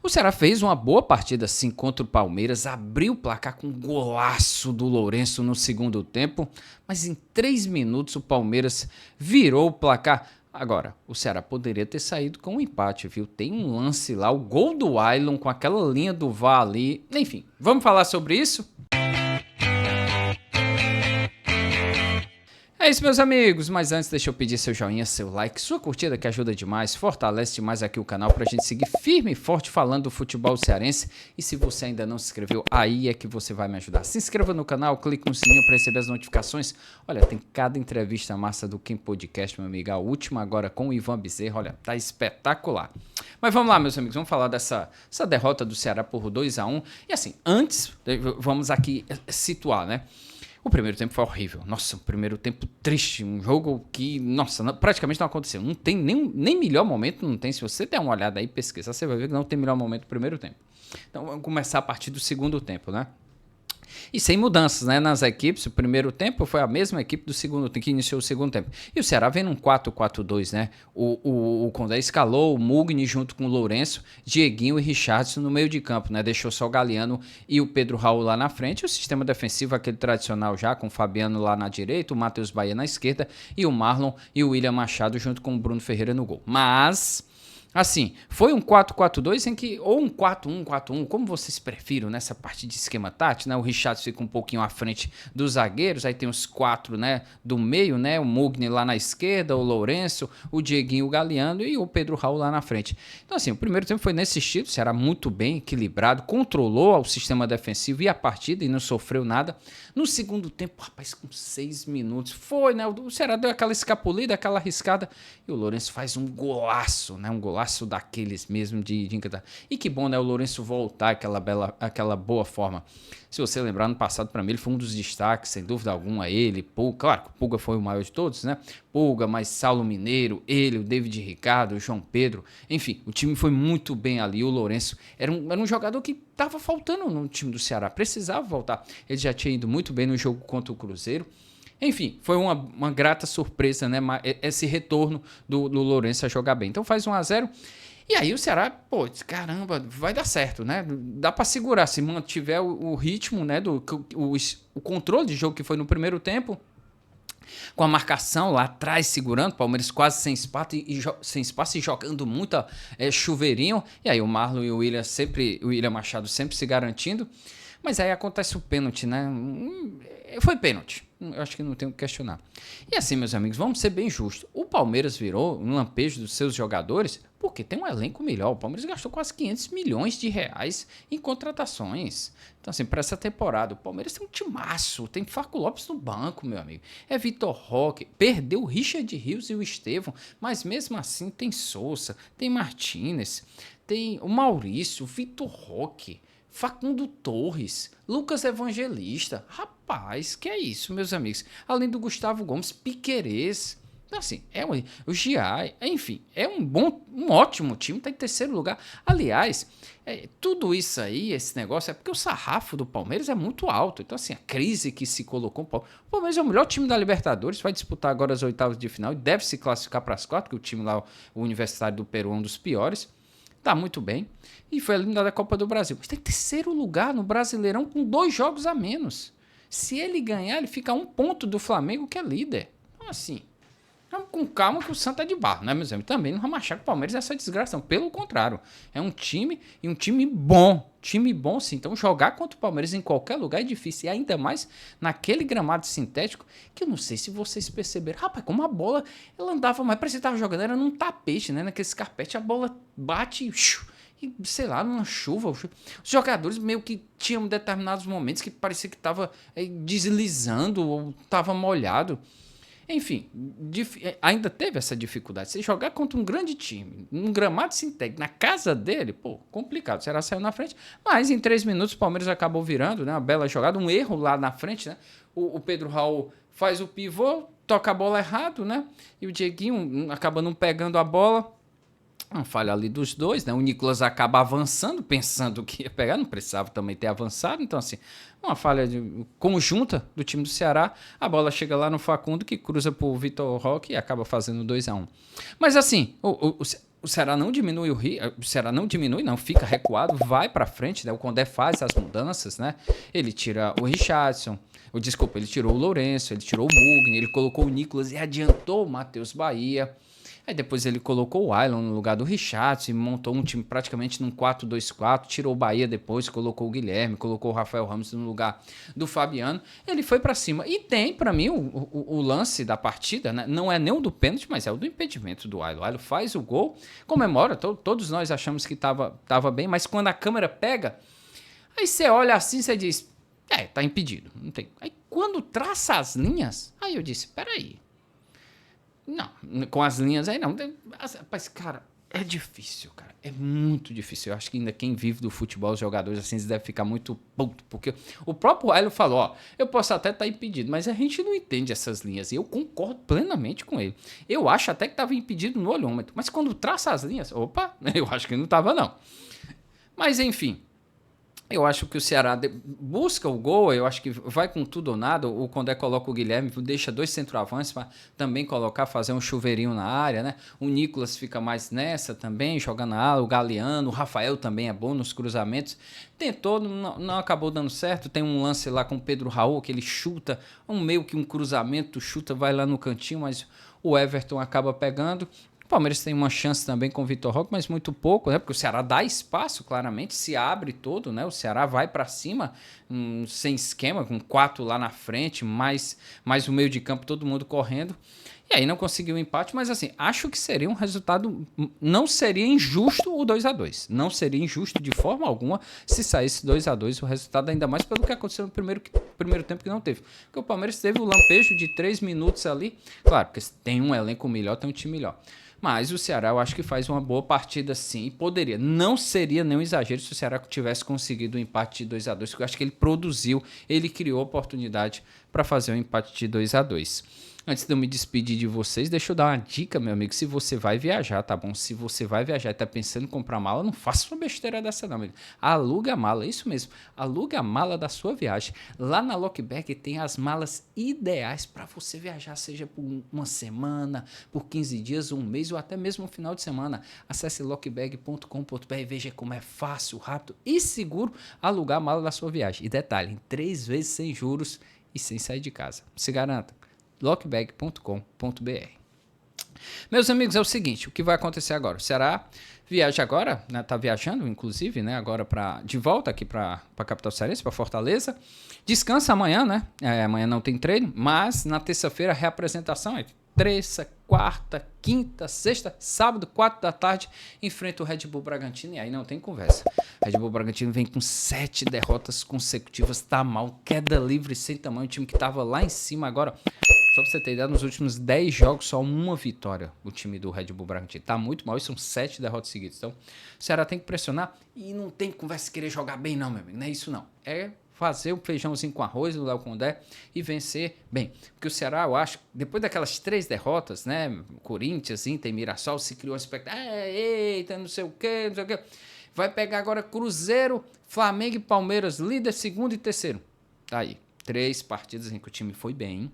O Ceará fez uma boa partida sim contra o Palmeiras, abriu o placar com um golaço do Lourenço no segundo tempo, mas em 3 minutos o Palmeiras virou o placar. Agora, o Ceará poderia ter saído com um empate, viu? Tem um lance lá, o gol do Ailon com aquela linha do VAR ali. Enfim, vamos falar sobre isso? É isso, meus amigos, mas antes deixa eu pedir seu joinha, seu like, sua curtida que ajuda demais, fortalece demais aqui o canal pra gente seguir firme e forte falando do futebol cearense. E se você ainda não se inscreveu, aí é que você vai me ajudar. Se inscreva no canal, clique no sininho pra receber as notificações. Olha, tem cada entrevista massa do Kim Podcast, meu amigo. A última agora com o Ivan Bezerra, olha, tá espetacular. Mas vamos lá, meus amigos, vamos falar dessa derrota do Ceará por 2-1. E assim, antes, vamos aqui situar, né? O primeiro tempo foi horrível. Nossa, um primeiro tempo triste. Um jogo que, nossa, praticamente não aconteceu. Não tem nem melhor momento, não tem. Se você der uma olhada aí, pesquisar, você vai ver que não tem melhor momento no primeiro tempo. Então vamos começar a partir do segundo tempo, né? E sem mudanças, né, nas equipes. O primeiro tempo foi a mesma equipe do segundo que iniciou o segundo tempo. E o Ceará vem num 4-4-2, né? O Condé escalou o Mugni junto com o Lourenço, Dieguinho e Richardson no meio de campo, né? Deixou só o Galeano e o Pedro Raul lá na frente. O sistema defensivo, aquele tradicional já, com o Fabiano lá na direita, o Matheus Bahia na esquerda e o Marlon e o William Machado junto com o Bruno Ferreira no gol. Mas assim, foi um 4-4-2 em que, ou um 4-1-4-1, como vocês prefiram nessa parte de esquema tático, né? O Richard fica um pouquinho à frente dos zagueiros, aí tem os 4, né, do meio, né? O Mugni lá na esquerda, o Lourenço, o Dieguinho, o Galeano e o Pedro Raul lá na frente. Então assim, o primeiro tempo foi nesse estilo, o Ceará muito bem equilibrado, controlou o sistema defensivo e a partida e não sofreu nada. No segundo tempo, rapaz, com 6 minutos, foi, né? O Ceará deu aquela escapulida, aquela arriscada e o Lourenço faz um golaço, né? Um golaço daqueles mesmo de encantar. E que bom, né? O Lourenço voltar aquela boa forma. Se você lembrar, no passado, para mim, ele foi um dos destaques, sem dúvida alguma. Ele, Pulga, claro que o Pulga foi o maior de todos, né? Pulga, mas Saulo Mineiro, ele, o David Ricardo, o João Pedro. Enfim, o time foi muito bem ali. O Lourenço era um jogador que estava faltando no time do Ceará, precisava voltar. Ele já tinha ido muito bem no jogo contra o Cruzeiro. Enfim, foi uma grata surpresa, né? Esse retorno do Lourenço a jogar bem. Então faz 1-0. E aí o Ceará, pô, caramba, vai dar certo, né? Dá pra segurar, se mantiver o ritmo, né? O controle de jogo que foi no primeiro tempo, com a marcação lá atrás segurando, o Palmeiras quase sem espaço e jogando muito chuveirinho. E aí o Marlon e o William Machado sempre se garantindo. Mas aí acontece o pênalti, né? Foi pênalti. Eu acho que não tem o que questionar. E assim, meus amigos, vamos ser bem justos. O Palmeiras virou um lampejo dos seus jogadores porque tem um elenco melhor. O Palmeiras gastou quase 500 milhões de reais em contratações. Então, assim, para essa temporada, o Palmeiras tem um timaço. Tem Flaco Lopes no banco, meu amigo. É Vitor Roque. Perdeu o Richard Rios e o Estevão. Mas mesmo assim tem Souza, tem Martínez, tem o Maurício, o Vitor Roque. Facundo Torres, Lucas Evangelista, rapaz, que é isso, meus amigos? Além do Gustavo Gomes, Piquerez, então, assim, o Giai, enfim, é um ótimo time, tá em terceiro lugar. Aliás, tudo isso aí, esse negócio, é porque o sarrafo do Palmeiras é muito alto. Então, assim, a crise que se colocou, o Palmeiras é o melhor time da Libertadores, vai disputar agora as oitavas de final e deve se classificar para as 4, que o time lá, o Universitário do Peru, é um dos piores. Tá muito bem. E foi eliminado da Copa do Brasil. Mas tem terceiro lugar no Brasileirão com 2 jogos a menos. Se ele ganhar, ele fica a 1 ponto do Flamengo, que é líder. Então, assim, vamos com calma que o Santo é de barro, né, meus amigos? Também não vamos achar que o Palmeiras é essa desgraça. Pelo contrário, é um time e um time bom. Time bom, sim. Então, jogar contra o Palmeiras em qualquer lugar é difícil. E ainda mais naquele gramado sintético, que eu não sei se vocês perceberam. Rapaz, como a bola, ela andava mais. Parecia que estava jogando, era num tapete, né? Naquele carpete, a bola bate e, sei lá, numa chuva. Os jogadores meio que tinham determinados momentos que parecia que estava deslizando ou estava molhado. Enfim, ainda teve essa dificuldade. Você jogar contra um grande time, num gramado sintético, na casa dele, pô, complicado. O Ceará saiu na frente, mas em 3 minutos o Palmeiras acabou virando, né? Uma bela jogada, um erro lá na frente, né? O Pedro Raul faz o pivô, toca a bola errado, né? E o Dieguinho acaba não pegando a bola. Uma falha ali dos dois, né? O Nicolas acaba avançando, pensando que ia pegar, não precisava também ter avançado. Então, assim, uma falha conjunta do time do Ceará. A bola chega lá no Facundo, que cruza pro Vitor Roque e acaba fazendo 2-1. Mas, assim, o o Ceará não diminui o Ceará não diminui, não, fica recuado, vai pra frente, né? O Condé faz as mudanças, né? Ele tira o Richardson, ele tirou o Lourenço, ele tirou o Mugni, ele colocou o Nicolas e adiantou o Matheus Bahia. Aí depois ele colocou o Ailon no lugar do Richardson e montou um time praticamente num 4-2-4, tirou o Bahia depois, colocou o Guilherme, colocou o Rafael Ramos no lugar do Fabiano. Ele foi pra cima. E tem, pra mim, o lance da partida, né? Não é nem o do pênalti, mas é o do impedimento do Ailon. O Ailon faz o gol, comemora, todos nós achamos que tava bem, mas quando a câmera pega, aí você olha assim, você diz, tá impedido, não tem. Aí quando traça as linhas, aí eu disse, peraí. Não, com as linhas aí não. Mas, cara, é difícil, cara. É muito difícil. Eu acho que ainda quem vive do futebol, os jogadores assim, eles devem ficar muito puto. Porque o próprio Ailon falou, ó, eu posso até estar impedido, mas a gente não entende essas linhas. E eu concordo plenamente com ele. Eu acho até que estava impedido no olhômetro. Mas quando traça as linhas, opa, eu acho que não estava não. Mas, enfim. Eu acho que o Ceará busca o gol, eu acho que vai com tudo ou nada. O Condé coloca o Guilherme, deixa 2 centroavantes para também colocar, fazer um chuveirinho na área, né? O Nicolas fica mais nessa também, joga na área. O Galeano, o Rafael também é bom nos cruzamentos. Tentou, não acabou dando certo. Tem um lance lá com o Pedro Raul, que ele chuta, meio que um cruzamento, chuta, vai lá no cantinho, mas o Everton acaba pegando. O Palmeiras tem uma chance também com o Vitor Roque, mas muito pouco, né? Porque o Ceará dá espaço, claramente, se abre todo, né? O Ceará vai para cima, sem esquema, com 4 lá na frente, mais o meio de campo, todo mundo correndo. E aí não conseguiu o empate, mas assim, acho que seria um resultado... Não seria injusto o 2-2. Não seria injusto de forma alguma se saísse 2-2 o resultado, ainda mais pelo que aconteceu no primeiro tempo que não teve. Porque o Palmeiras teve o lampejo de 3 minutos ali. Claro, porque tem um elenco melhor, tem um time melhor. Mas o Ceará eu acho que faz uma boa partida sim, e poderia. Não seria nenhum exagero se o Ceará tivesse conseguido o empate de 2-2, porque eu acho que ele produziu, ele criou oportunidade para fazer um empate de 2-2. Antes de eu me despedir de vocês, deixa eu dar uma dica, meu amigo. Se você vai viajar, tá bom? Se você vai viajar e tá pensando em comprar mala, não faça uma besteira dessa não, amigo. Aluga a mala, isso mesmo. Aluga a mala da sua viagem. Lá na Lockbag tem as malas ideais para você viajar, seja por uma semana, por 15 dias, um mês ou até mesmo um final de semana. Acesse lockbag.com.br e veja como é fácil, rápido e seguro alugar a mala da sua viagem. E detalhe, em 3 vezes sem juros e sem sair de casa. Se garanta. lockbag.com.br. Meus amigos, é o seguinte, o que vai acontecer agora? O Ceará viaja agora, né, tá viajando, inclusive, né, agora de volta aqui para a capital cearense, para Fortaleza. Descansa amanhã, né? Amanhã não tem treino, mas na terça-feira a reapresentação é terça, quarta, quinta, sexta, sábado, 4 da tarde, enfrenta o Red Bull Bragantino e aí não tem conversa. Red Bull Bragantino vem com 7 derrotas consecutivas, tá mal, queda livre sem tamanho, o time que tava lá em cima agora. Só pra você ter ideia, nos últimos 10 jogos, só uma vitória o time do Red Bull Bragantino. Tá muito mal e são 7 derrotas seguidas. Então, o Ceará tem que pressionar e não tem conversa querer jogar bem não, meu amigo. Não é isso não. É fazer o feijãozinho com arroz do Léo Condé e vencer bem. Porque o Ceará, eu acho, depois daquelas 3 derrotas, né? Corinthians, Inter, Mirassol, se criou uma expectativa. Eita, não sei o quê, não sei o quê. Vai pegar agora Cruzeiro, Flamengo e Palmeiras, líder, segundo e terceiro. Tá aí. 3 partidas em que o time foi bem.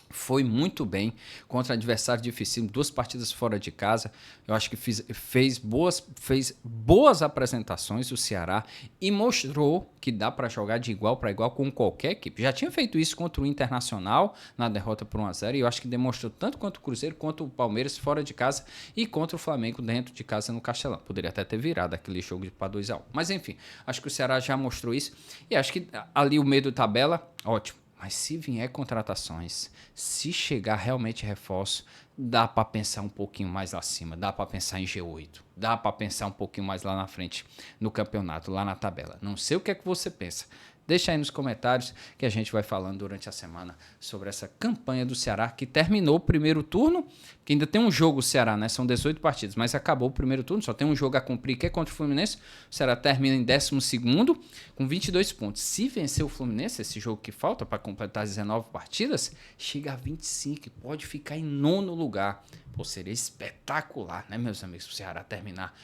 Foi muito bem contra adversário difícil, 2 partidas fora de casa. Eu acho que fez boas apresentações o Ceará e mostrou que dá para jogar de igual para igual com qualquer equipe. Já tinha feito isso contra o Internacional na derrota por 1-0 e eu acho que demonstrou tanto quanto o Cruzeiro quanto o Palmeiras fora de casa e contra o Flamengo dentro de casa no Castelão. Poderia até ter virado aquele jogo para 2-1. Mas enfim, acho que o Ceará já mostrou isso e acho que ali o meio da tabela, ótimo. Mas se vier contratações, se chegar realmente reforço, dá para pensar um pouquinho mais lá cima, dá para pensar em G8, dá para pensar um pouquinho mais lá na frente no campeonato, lá na tabela. Não sei o que é que você pensa. Deixa aí nos comentários que a gente vai falando durante a semana sobre essa campanha do Ceará que terminou o primeiro turno, que ainda tem um jogo o Ceará, né? São 18 partidas, mas acabou o primeiro turno, só tem um jogo a cumprir que é contra o Fluminense. O Ceará termina em 12º com 22 pontos. Se vencer o Fluminense, esse jogo que falta para completar 19 partidas, chega a 25 e pode ficar em 9º lugar. Pô, seria espetacular, né, meus amigos, o Ceará terminar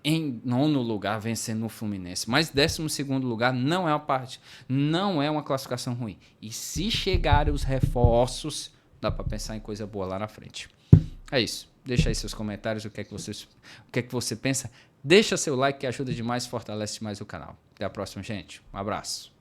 em 9º lugar, vencendo o Fluminense. Mas 12º lugar não é uma classificação ruim. E se chegarem os reforços, dá para pensar em coisa boa lá na frente. É isso. Deixa aí seus comentários, o que é que você pensa. Deixa seu like que ajuda demais, fortalece mais o canal. Até a próxima, gente. Um abraço.